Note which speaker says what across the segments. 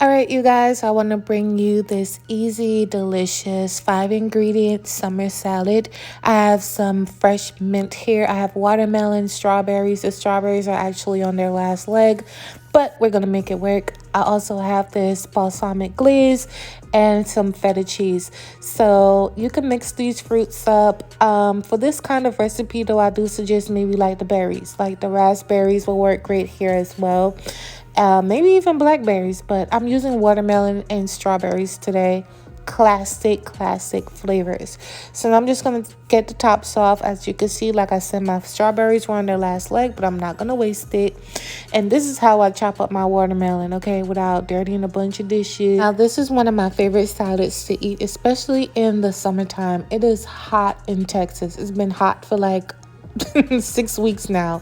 Speaker 1: All right, you guys, I want to bring you this easy, delicious 5-ingredient summer salad. I have some fresh mint here. I have watermelon, strawberries. The strawberries are actually on their last leg, but we're going to make it work. I also have this balsamic glaze and some feta cheese. So you can mix these fruits up. For this kind of recipe, though, I do suggest maybe like the berries. Like the raspberries will work great here as well. Maybe even blackberries, but I'm using watermelon and strawberries today. Classic flavors. So I'm just gonna get the tops off. As you can see, like I said, my strawberries were on their last leg, but I'm not gonna waste it. And this is how I chop up my watermelon, okay, without dirtying a bunch of dishes. Now this is one of my favorite salads to eat, especially in the summertime. It is hot in Texas. It's been hot for like 6 weeks now,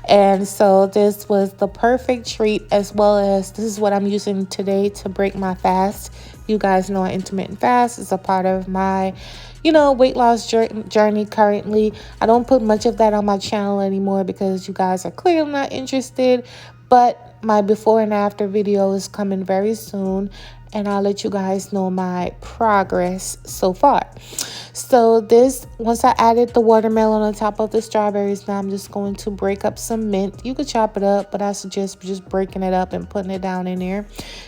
Speaker 1: and so this was the perfect treat, as well as this is what I'm using today to break my fast. You guys know intermittent fast is a part of my weight loss journey currently. I don't put much of that on my channel anymore because you guys are clearly not interested, but my before and after video is coming very soon, and I'll let you guys know my progress so far. So this, once I added the watermelon on top of the strawberries, now I'm just going to break up some mint. You could chop it up, but I suggest just breaking it up and putting it down in there.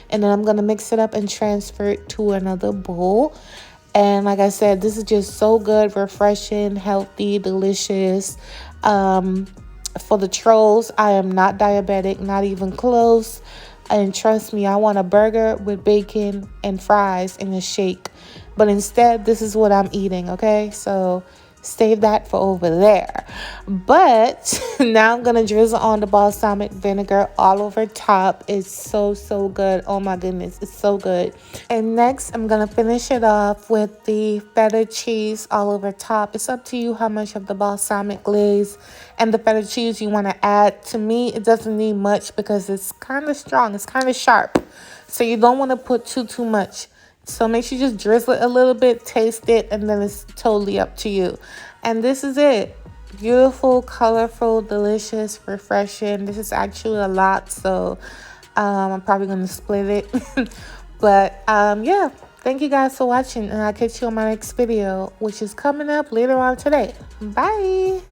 Speaker 1: And then I'm going to mix it up and transfer it to another bowl. And like I said, this is just so good, refreshing, healthy, delicious. For the trolls, I am not diabetic, not even close. And trust me, I want a burger with bacon and fries and a shake. But instead, this is what I'm eating, okay? So save that for over there. But now I'm going to drizzle on the balsamic vinegar all over top. It's so good. Oh my goodness, it's so good. And next, I'm going to finish it off with the feta cheese all over top. It's up to you how much of the balsamic glaze and the feta cheese you want to add. To me, it doesn't need much because it's kind of strong. It's kind of sharp. So you don't want to put too much. So make sure you just drizzle it a little bit, taste it, and then it's totally up to you. And this is it. Beautiful, colorful, delicious, refreshing. This is actually a lot, so I'm probably going to split it. But yeah, thank you guys for watching, and I'll catch you on my next video, which is coming up later on today. Bye.